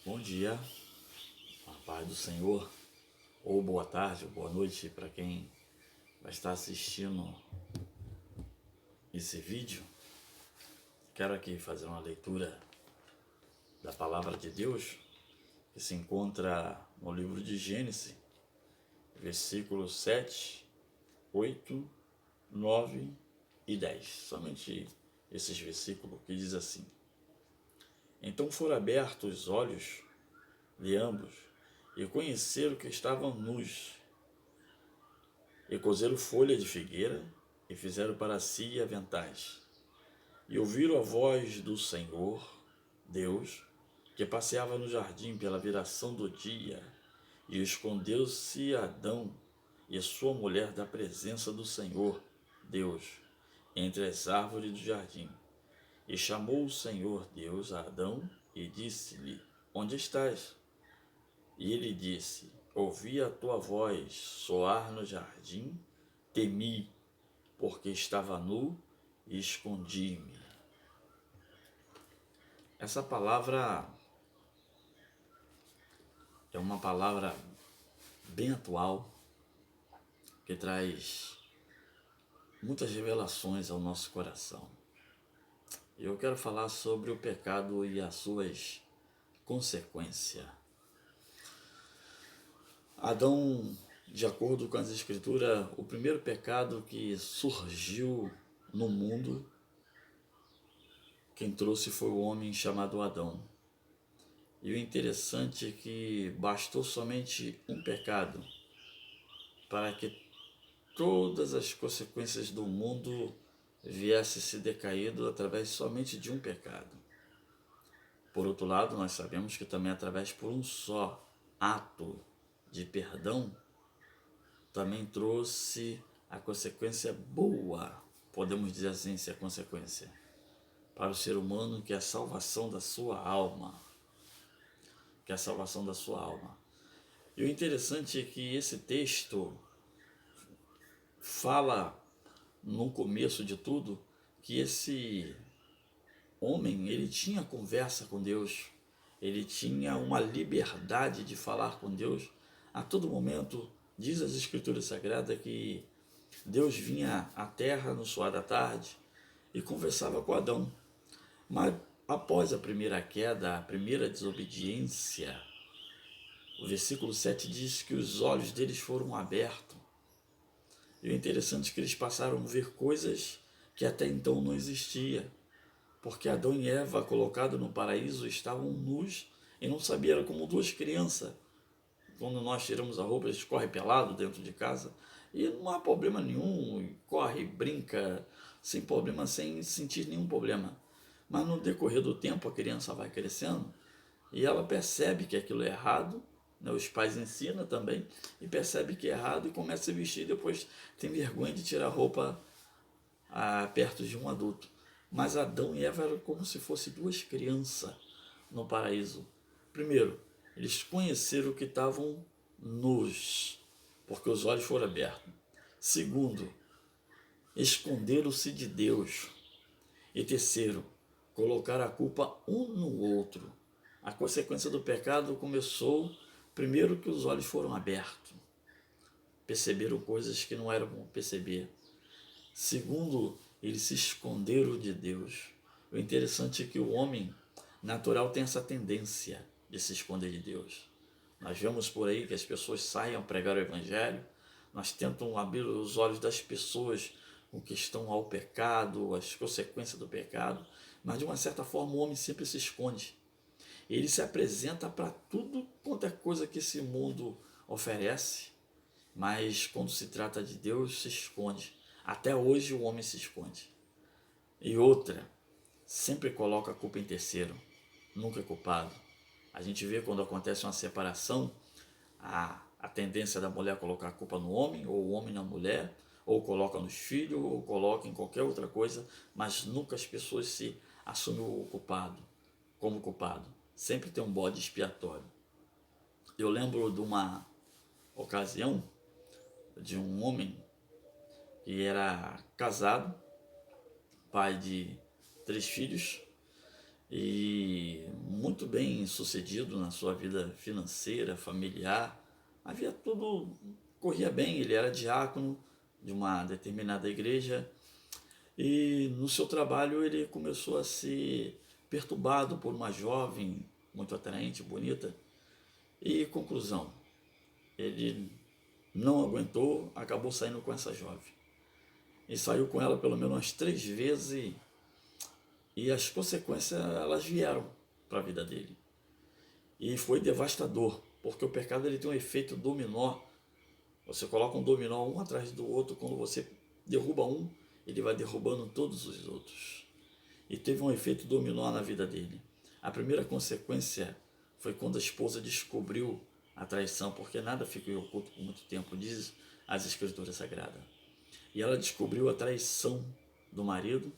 Bom dia, a paz do Senhor, ou boa tarde, ou boa noite para quem vai estar assistindo esse vídeo. Quero aqui fazer uma leitura da Palavra de Deus, que se encontra no livro de Gênesis, versículos 7, 8, 9 e 10. Somente esses versículos que diz assim: Então foram abertos os olhos de ambos, e conheceram que estavam nus, e cozeram folha de figueira, e fizeram para si aventais. E ouviram a voz do Senhor, Deus, que passeava no jardim pela viração do dia, e escondeu-se Adão e sua mulher da presença do Senhor, Deus, entre as árvores do jardim. E chamou o Senhor Deus a Adão e disse-lhe: Onde estás? E ele disse: Ouvi a tua voz soar no jardim, temi, porque estava nu e escondi-me. Essa palavra é uma palavra bem atual, que traz muitas revelações ao nosso coração. Eu quero falar sobre o pecado e as suas consequências. Adão, de acordo com as Escrituras, o primeiro pecado que surgiu no mundo, quem trouxe foi o homem chamado Adão. E o interessante é que bastou somente um pecado para que todas as consequências do mundo viessem se decaído através somente de um pecado. Por outro lado, nós sabemos que também através por um só ato de perdão, também trouxe a consequência boa, podemos dizer assim, se é consequência, para o ser humano, que é a salvação da sua alma. Que é a salvação da sua alma. E o interessante é que esse texto fala, no começo de tudo, que esse homem, ele tinha conversa com Deus, ele tinha uma liberdade de falar com Deus a todo momento. Diz as Escrituras Sagradas que Deus vinha à terra no suar da tarde e conversava com Adão. Mas após a primeira queda, a primeira desobediência, o versículo 7 diz que os olhos deles foram abertos. E o interessante é que eles passaram a ver coisas que até então não existiam. Porque Adão e Eva, colocados no paraíso, estavam nus e não sabiam, era como duas crianças. Quando nós tiramos a roupa, eles correm pelado dentro de casa e não há problema nenhum, corre, brinca, sem problema, sem sentir nenhum problema. Mas no decorrer do tempo, a criança vai crescendo e ela percebe que aquilo é errado, né? Os pais ensinam também, e percebe que é errado e começa a se vestir, depois tem vergonha de tirar a roupa perto de um adulto. Mas Adão e Eva eram como se fossem duas crianças no paraíso. Primeiro, eles conheceram que estavam nus, porque os olhos foram abertos. Segundo, esconderam-se de Deus. E terceiro, colocaram a culpa um no outro. A consequência do pecado começou, primeiro, que os olhos foram abertos. Perceberam coisas que não eram bom perceber. Segundo, eles se esconderam de Deus. O interessante é que o homem natural tem essa tendência de se esconder de Deus. Nós vemos por aí que as pessoas saem a pregar o Evangelho, nós tentamos abrir os olhos das pessoas com questão ao pecado, as consequências do pecado, mas de uma certa forma o homem sempre se esconde. Ele se apresenta para tudo quanto é coisa que esse mundo oferece, mas quando se trata de Deus, se esconde. Até hoje o homem se esconde. E outra, sempre coloca a culpa em terceiro, nunca é culpado. A gente vê quando acontece uma separação, a tendência da mulher colocar a culpa no homem, ou o homem na mulher, ou coloca nos filhos, ou coloca em qualquer outra coisa, mas nunca as pessoas se assumem o culpado, como culpado. Sempre tem um bode expiatório. Eu lembro de uma ocasião de um homem que era casado, pai de 3 filhos, e muito bem sucedido na sua vida financeira, familiar. Havia tudo, corria bem, ele era diácono de uma determinada igreja e no seu trabalho ele começou a ser perturbado por uma jovem muito atraente, bonita. E conclusão, ele não aguentou, acabou saindo com essa jovem. E saiu com ela pelo menos umas 3 vezes e as consequências elas vieram para a vida dele. E foi devastador, porque o pecado ele tem um efeito dominó. Você coloca um dominó um atrás do outro, quando você derruba um, ele vai derrubando todos os outros. E teve um efeito dominó na vida dele. A primeira consequência foi quando a esposa descobriu a traição, porque nada fica oculto por muito tempo, diz as Escrituras Sagradas. E ela descobriu a traição do marido.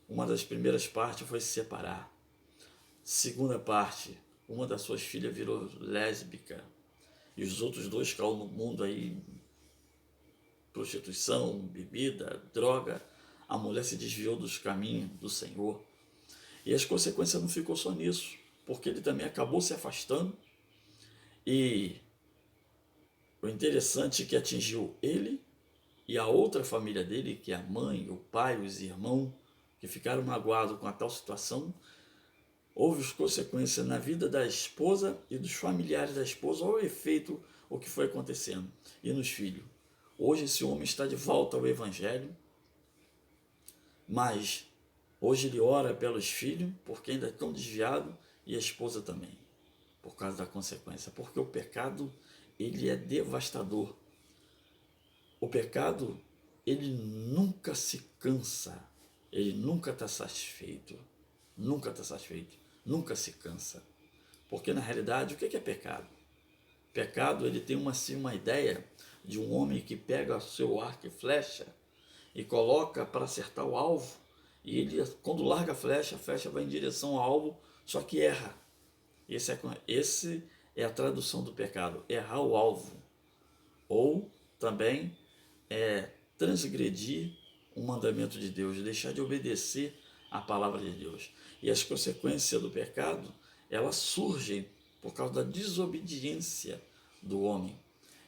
Uma das primeiras partes foi se separar. Segunda parte, uma das suas filhas virou lésbica. E os outros dois caíram no mundo aí, prostituição, bebida, droga. A mulher se desviou dos caminhos do Senhor. E as consequências não ficou só nisso, porque ele também acabou se afastando. E o interessante é que atingiu ele e a outra família dele, que é a mãe, o pai, os irmãos, que ficaram magoados com a tal situação. Houve as consequências na vida da esposa e dos familiares da esposa. Olha o efeito, o que foi acontecendo. E nos filhos. Hoje esse homem está de volta ao Evangelho, mas hoje ele ora pelos filhos, porque ainda estão desviados, e a esposa também, por causa da consequência. Porque o pecado, ele é devastador. O pecado, ele nunca se cansa, ele nunca está satisfeito, nunca se cansa. Porque na realidade, o que é pecado? Pecado, ele tem uma ideia de um homem que pega o seu arco e flecha e coloca para acertar o alvo, e ele, quando larga a flecha vai em direção ao alvo, só que erra. Esse é a tradução do pecado, errar o alvo. Ou também transgredir um mandamento de Deus, deixar de obedecer a palavra de Deus. E as consequências do pecado, elas surgem por causa da desobediência do homem.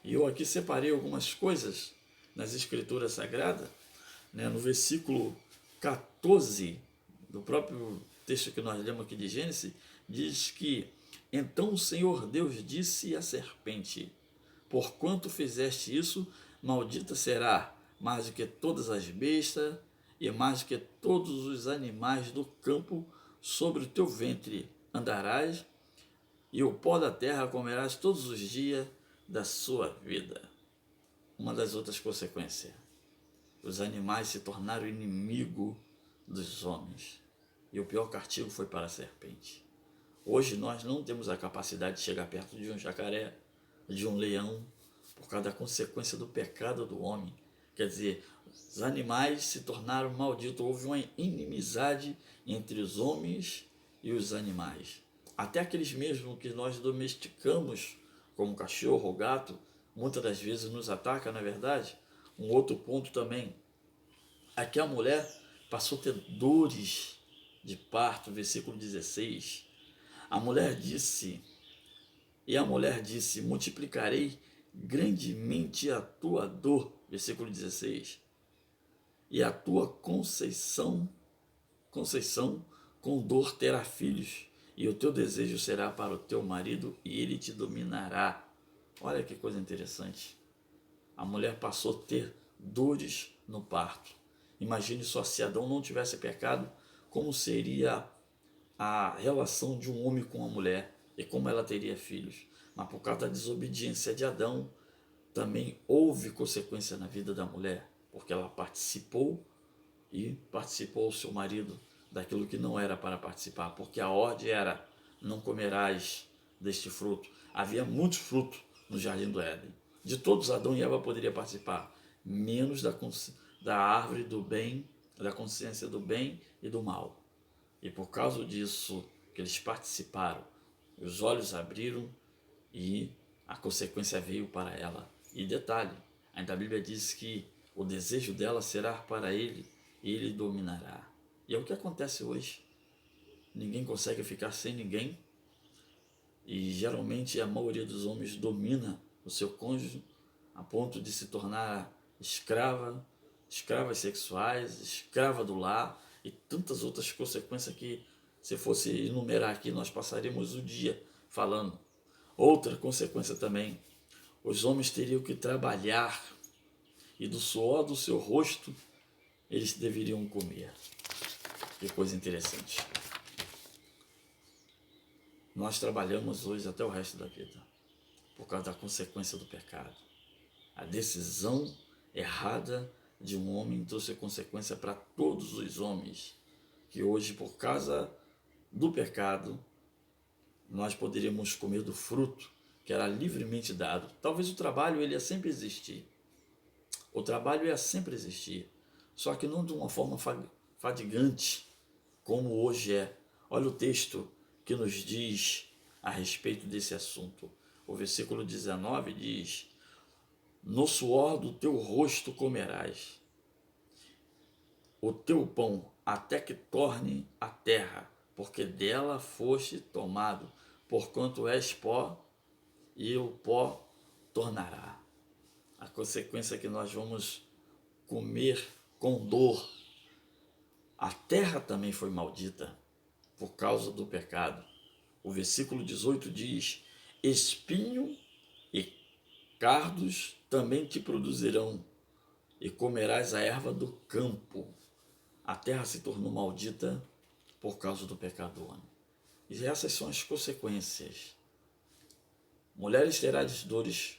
E eu aqui separei algumas coisas nas Escrituras Sagradas, né, no versículo 14 do próprio texto que nós lemos aqui de Gênesis, diz que então o Senhor Deus disse à serpente: porquanto fizeste isso, maldita será mais do que todas as bestas e mais do que todos os animais do campo. Sobre o teu ventre andarás e o pó da terra comerás todos os dias da sua vida. Uma das outras consequências, os animais se tornaram inimigo dos homens, e o pior castigo foi para a serpente. Hoje nós não temos a capacidade de chegar perto de um jacaré, de um leão, por causa da consequência do pecado do homem. Quer dizer, os animais se tornaram malditos, houve uma inimizade entre os homens e os animais. Até aqueles mesmos que nós domesticamos, como cachorro ou gato, muitas das vezes nos ataca, não é verdade? Um outro ponto também, aqui a mulher passou a ter dores de parto, versículo 16. A mulher disse, multiplicarei grandemente a tua dor, versículo 16, e a tua conceição com dor terá filhos, e o teu desejo será para o teu marido, e ele te dominará. Olha que coisa interessante. A mulher passou a ter dores no parto. Imagine só, se Adão não tivesse pecado, como seria a relação de um homem com a mulher e como ela teria filhos. Mas por causa da desobediência de Adão, também houve consequência na vida da mulher, porque ela participou o seu marido daquilo que não era para participar, porque a ordem era: não comerás deste fruto. Havia muitos frutos no jardim do Éden. De todos, Adão e Eva poderiam participar, menos da árvore do bem, da consciência do bem e do mal. E por causa disso que eles participaram, os olhos abriram e a consequência veio para ela. E detalhe, ainda a Bíblia diz que o desejo dela será para ele e ele dominará. E é o que acontece hoje. ninguém consegue ficar sem ninguém. E geralmente a maioria dos homens domina o seu cônjuge a ponto de se tornar escravas sexuais, escrava do lar e tantas outras consequências que, se fosse enumerar aqui, nós passaríamos o dia falando. Outra consequência também, os homens teriam que trabalhar e do suor do seu rosto eles deveriam comer. Que coisa interessante. Nós trabalhamos hoje até o resto da vida por causa da consequência do pecado. A decisão errada de um homem trouxe consequência para todos os homens, que hoje, por causa do pecado, nós poderíamos comer do fruto que era livremente dado. Talvez o trabalho ele ia sempre existir. O trabalho ia sempre existir, só que não de uma forma fadigante, como hoje é. Olha o texto que nos diz a respeito desse assunto. O versículo 19 diz: no suor do teu rosto comerás o teu pão, até que torne a terra, porque dela foste tomado, porquanto és pó, e o pó tornará. A consequência é que nós vamos comer com dor. A terra também foi maldita por causa do pecado. O versículo 18 diz: espinho e cardos também te produzirão, e comerás a erva do campo. A terra se tornou maldita por causa do pecado do homem. E essas são as consequências. Mulheres terás dores,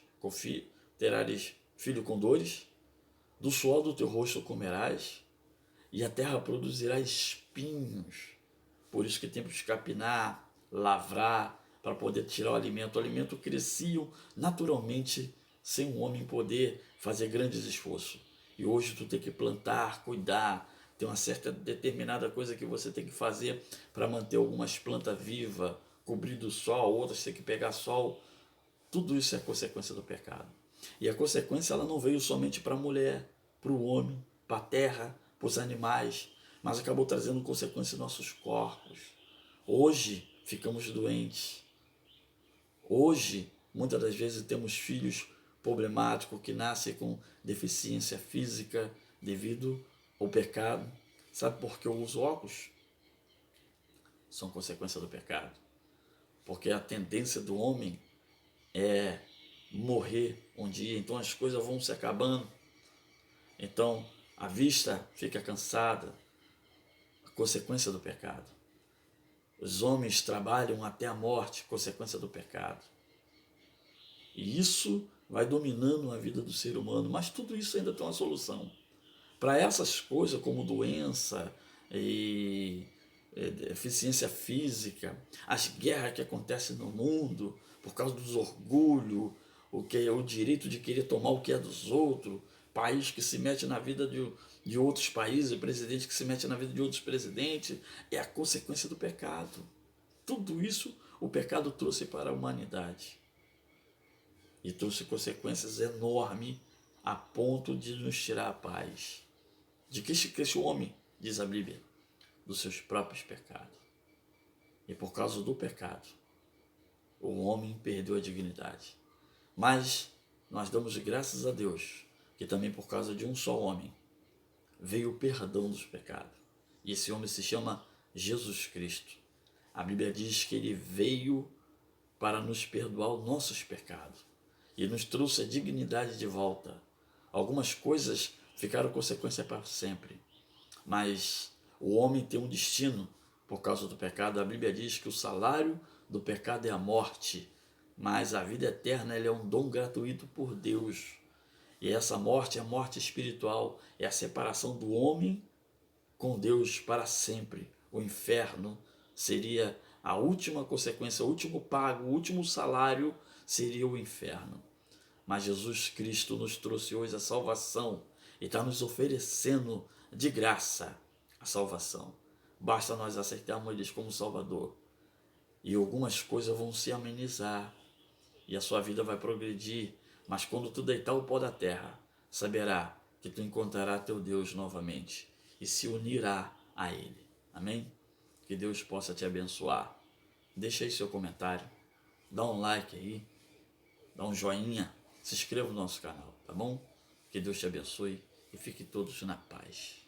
terás filho com dores, do suor do teu rosto comerás, e a terra produzirá espinhos. Por isso que temos que capinar, lavrar, para poder tirar o alimento. O alimento crescia naturalmente, sem um homem poder fazer grandes esforços. E hoje tu tem que plantar, cuidar, tem uma certa determinada coisa que você tem que fazer para manter algumas plantas vivas, cobrir do sol, outras tem que pegar sol. Tudo isso é consequência do pecado. E a consequência ela não veio somente para a mulher, para o homem, para a terra, para os animais, mas acabou trazendo consequência em nossos corpos. Hoje ficamos doentes. Hoje, muitas das vezes, temos filhos problemáticos que nascem com deficiência física devido ao pecado. Sabe por que eu uso óculos? São consequência do pecado. Porque a tendência do homem é morrer um dia, então as coisas vão se acabando. Então a vista fica cansada, a consequência do pecado. Os homens trabalham até a morte, consequência do pecado. E isso vai dominando a vida do ser humano, mas tudo isso ainda tem uma solução. Para essas coisas como doença e deficiência física, as guerras que acontecem no mundo por causa dos orgulhos, o que é o direito de querer tomar o que é dos outros, país que se mete na vida de outros países, presidente que se mete na vida de outros presidentes, é a consequência do pecado. Tudo isso o pecado trouxe para a humanidade e trouxe consequências enormes a ponto de nos tirar a paz. De que esse homem, diz a Bíblia, dos seus próprios pecados. E por causa do pecado, o homem perdeu a dignidade. Mas nós damos graças a Deus que também por causa de um só homem veio o perdão dos pecados. E esse homem se chama Jesus Cristo. A Bíblia diz que ele veio para nos perdoar os nossos pecados e nos trouxe a dignidade de volta. Algumas coisas ficaram consequência para sempre, mas o homem tem um destino por causa do pecado. A Bíblia diz que o salário do pecado é a morte, mas a vida eterna é um dom gratuito por Deus. E essa morte é a morte espiritual, é a separação do homem com Deus para sempre. O inferno seria a última consequência, o último pago, o último salário seria o inferno. Mas Jesus Cristo nos trouxe hoje a salvação e está nos oferecendo de graça a salvação. Basta nós aceitarmos Ele como Salvador e algumas coisas vão se amenizar e a sua vida vai progredir. Mas quando tu deitar o pó da terra, saberá que tu encontrará teu Deus novamente e se unirá a Ele. Amém? Que Deus possa te abençoar. Deixa aí seu comentário, dá um like aí, dá um joinha, se inscreva no nosso canal, tá bom? Que Deus te abençoe e fique todos na paz.